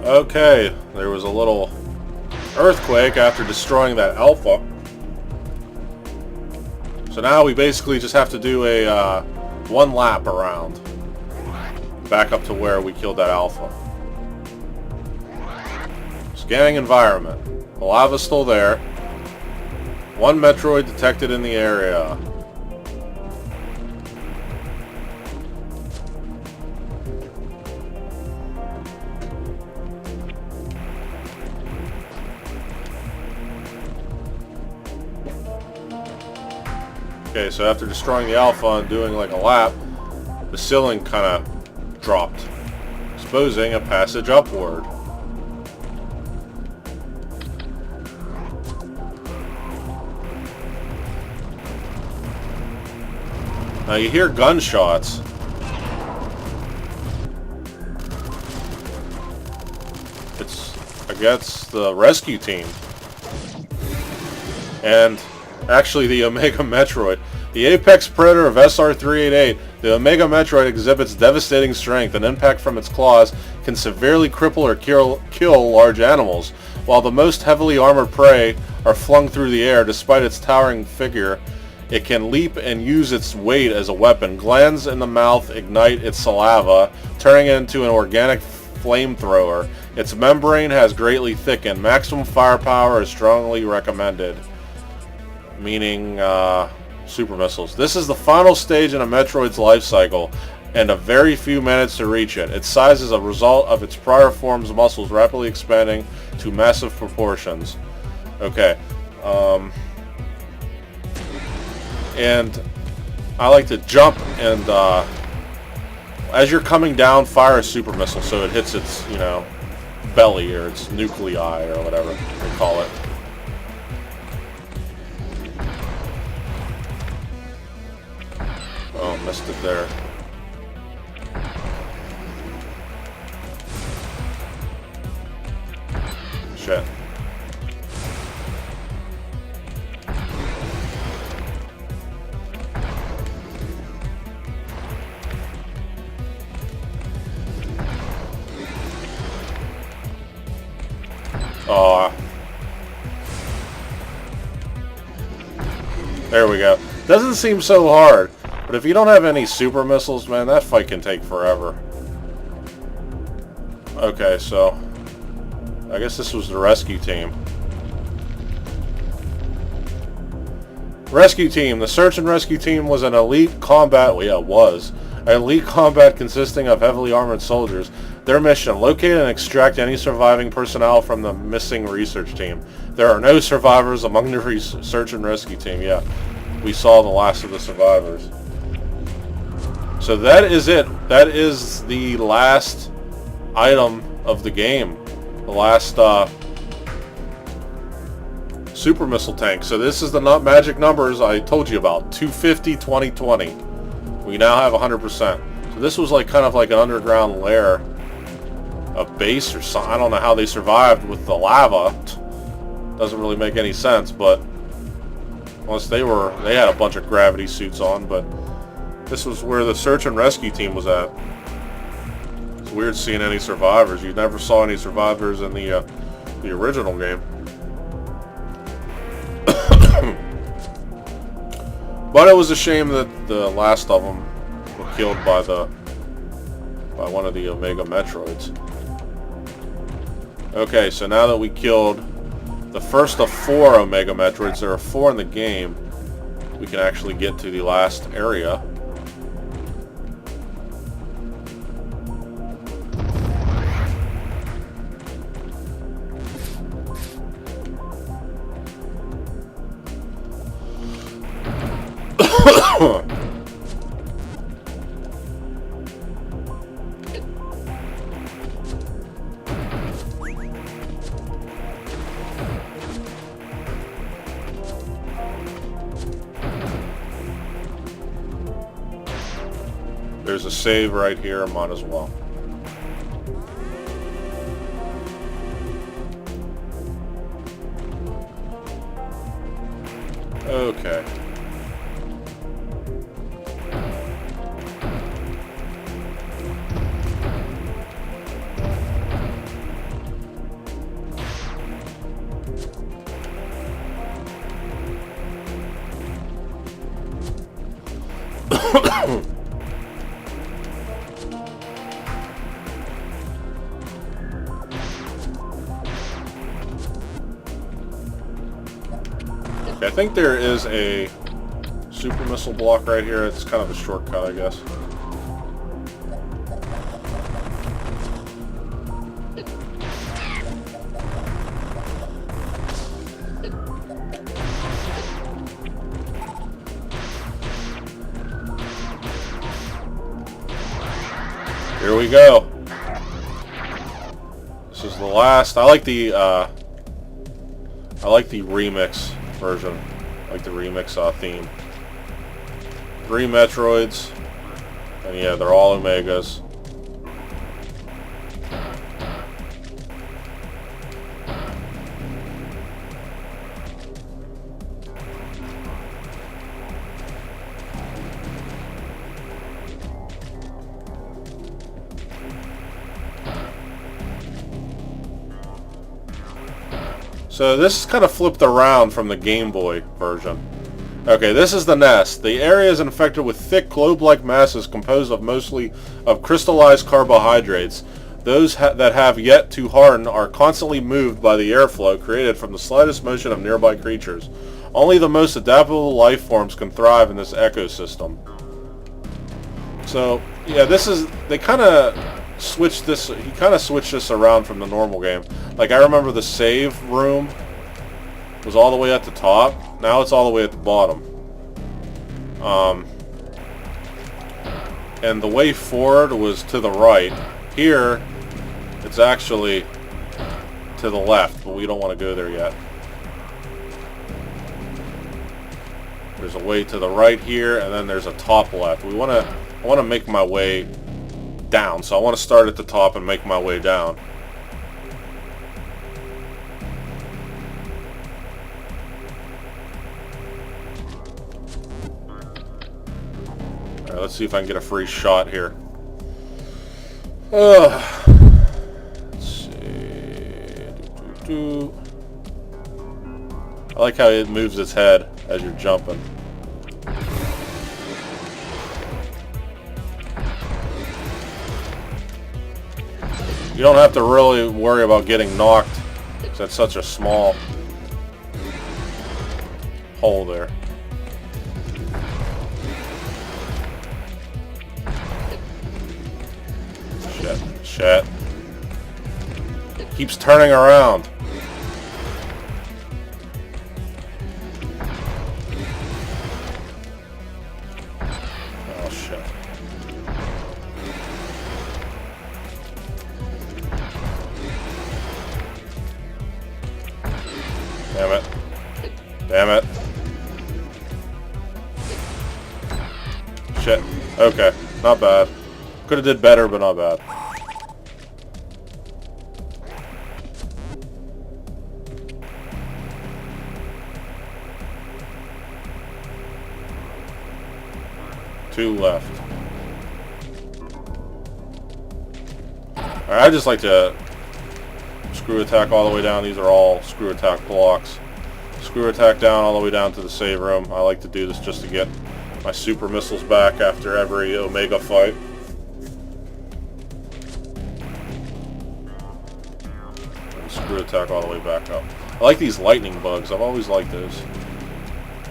Okay, there was a little earthquake after destroying that Alpha. So now we basically just have to do a one lap around. Back up to where we killed that Alpha. Scanning environment. The lava's still there. One Metroid detected in the area. Okay, so after destroying the Alpha and doing like a lap, the ceiling kind of dropped, exposing a passage upward. Now you hear gunshots. I guess the rescue team. And actually the Omega Metroid. The apex predator of SR-388, the Omega Metroid exhibits devastating strength. An impact from its claws can severely cripple or kill large animals, while the most heavily armored prey are flung through the air. Despite its towering figure, it can leap and use its weight as a weapon. Glands in the mouth ignite its saliva, turning it into an organic flamethrower. Its membrane has greatly thickened. Maximum firepower is strongly recommended. Meaning, super missiles. This is the final stage in a Metroid's life cycle, and a very few minutes to reach it. Its size is a result of its prior form's muscles rapidly expanding to massive proportions. Okay. And I like to jump and, as you're coming down, fire a super missile so it hits its, belly or its nuclei or whatever they call it. Oh, missed it there. Shit. Oh. There we go. Doesn't seem so hard. But if you don't have any super missiles, man, that fight can take forever. Okay, so I guess this was the rescue team. Rescue team. The search and rescue team was an elite combat... Well, yeah, it was. An elite combat consisting of heavily armored soldiers. Their mission, locate and extract any surviving personnel from the missing research team. There are no survivors among the search and rescue team. Yeah, we saw the last of the survivors. So that is it. That is the last item of the game. The last super missile tank. So this is the magic numbers I told you about. 250, 20, 20. We now have 100%. So this was like kind of like an underground lair. A base or something. I don't know how they survived with the lava. Doesn't really make any sense, but unless they had a bunch of gravity suits on, but this was where the search and rescue team was at. It's weird seeing any survivors. You never saw any survivors in the original game. But it was a shame that the last of them were killed by one of the Omega Metroids. Okay, so now that we killed the first of 4 Omega Metroids, there are 4 in the game, we can actually get to the last area. There's a save right here, might as well. Okay. I think there is a super missile block right here. It's kind of a shortcut, I guess. Here we go. This is the last. I like the remix version. I like the remix theme. 3 Metroids, and yeah, they're all Omegas. So this is kind of flipped around from the Game Boy version. Okay, this is the nest. The area is infected with thick globe-like masses composed of mostly of crystallized carbohydrates. Those that have yet to harden are constantly moved by the airflow created from the slightest motion of nearby creatures. Only the most adaptable life forms can thrive in this ecosystem. So, yeah, this is... They kind of switched this... He kind of switched this around from the normal game. Like, I remember the save room was all the way at the top. Now it's all the way at the bottom. And the way forward was to the right. Here, it's actually to the left, but we don't want to go there yet. There's a way to the right here, and then there's a top left. I want to make my way down, so I want to start at the top and make my way down. Alright, let's see if I can get a free shot here. Let's see. I like how it moves its head as you're jumping. You don't have to really worry about getting knocked, because that's such a small hole there. Shit. Keeps turning around. Oh shit. Damn it. Damn it. Shit. Okay. Not bad. Could have did better, but not bad. Two left. Alright, I just like to screw attack all the way down. These are all screw attack blocks. Screw attack down all the way down to the save room. I like to do this just to get my super missiles back after every Omega fight. And screw attack all the way back up. I like these lightning bugs. I've always liked those.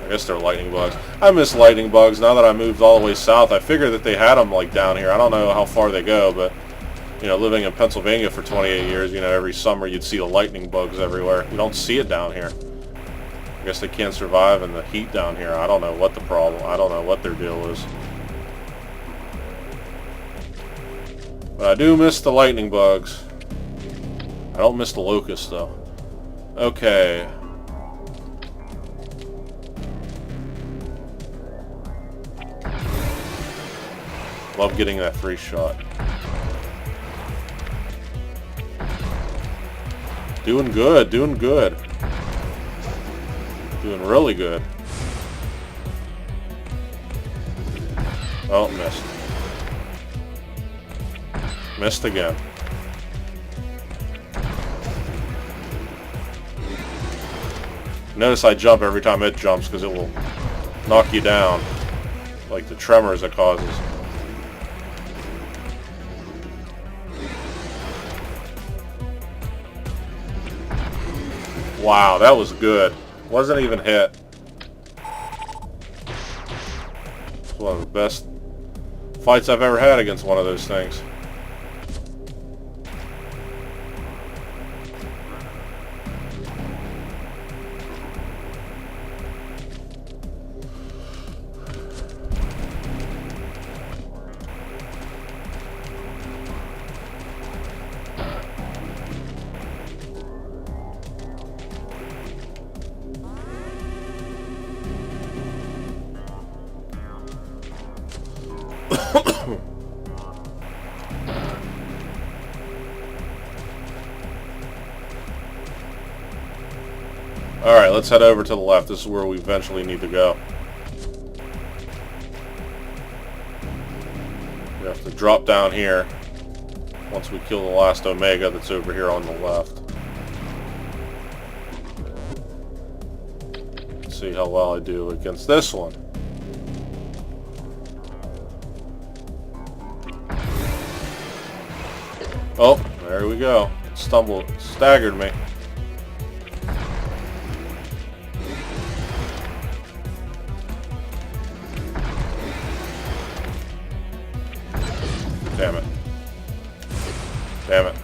I guess they're lightning bugs. I miss lightning bugs now that I moved all the way south. I figured that they had them like down here. I don't know how far they go, but you know, living in Pennsylvania for 28 years, you know, every summer you'd see the lightning bugs everywhere. You don't see it down here. I guess they can't survive in the heat down here. I don't know what the problem. I don't know what their deal is. But I do miss the lightning bugs. I don't miss the locusts though. Okay. Love getting that free shot. Doing good, doing good. Doing really good. Oh, missed. Missed again. Notice I jump every time it jumps because it will knock you down. like the tremors it causes. Wow, that was good. Wasn't even hit. It's one of the best fights I've ever had against one of those things. Alright, let's head over to the left. This is where we eventually need to go. We have to drop down here once we kill the last Omega that's over here on the left. Let's see how well I do against this one. Oh, there we go. Staggered me. Damn it. Damn it.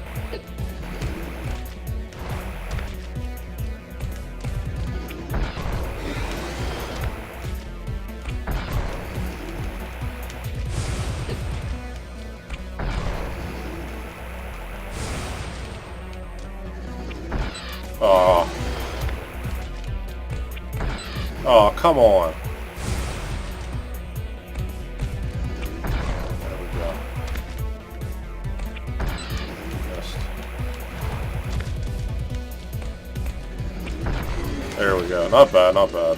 Oh. Oh, come on. There we go. Missed. There we go. Not bad, not bad.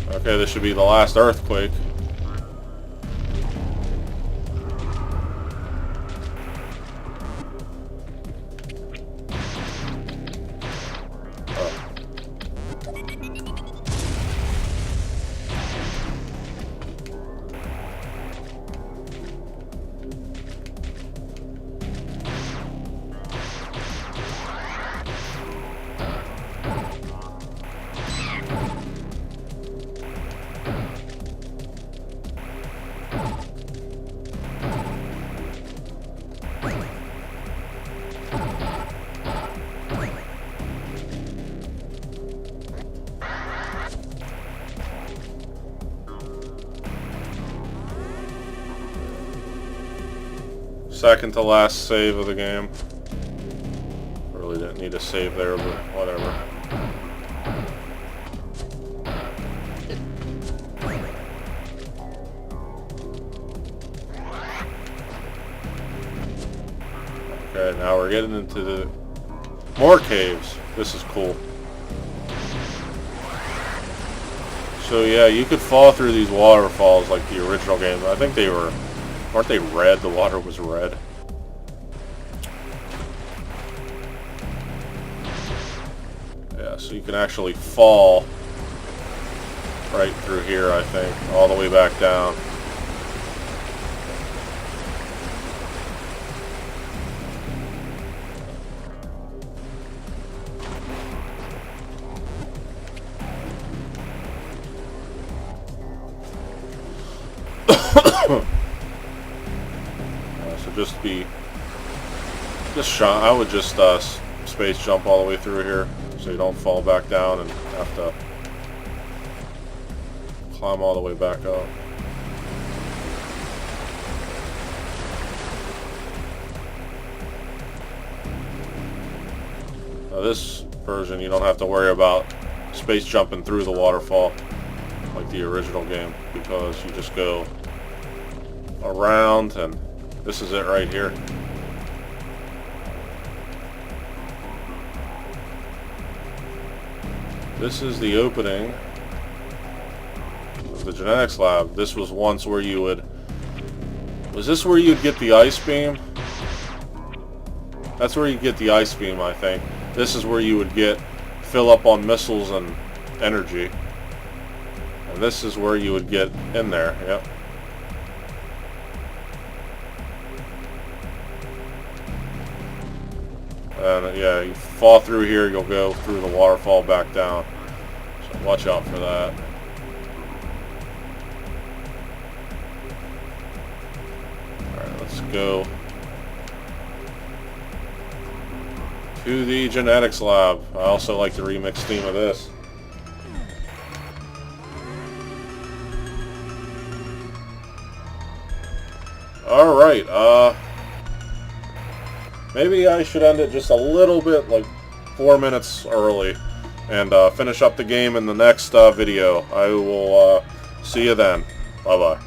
Okay, this should be the last earthquake. Second to last save of the game. Really didn't need a save there, but whatever. Okay, now we're getting into the more caves. This is cool. So yeah, you could fall through these waterfalls like the original game. I think they were... Aren't they red? The water was red. Yeah, so you can actually fall right through here, I think, all the way back down. I would just space jump all the way through here so you don't fall back down and have to climb all the way back up. Now this version you don't have to worry about space jumping through the waterfall like the original game, because you just go around, and this is it right here. This is the opening of the genetics lab. This was once where you would... Was this where you'd get the ice beam? That's where you get the ice beam, I think. This is where you would fill up on missiles and energy. And this is where you would get in there, yep. And yeah, you fall through here, you'll go through the waterfall back down. So watch out for that. Alright, let's go to the genetics lab. I also like the remix theme of this. Alright, maybe I should end it just a little bit, like 4 minutes early, and finish up the game in the next video. I will see you then. Bye-bye.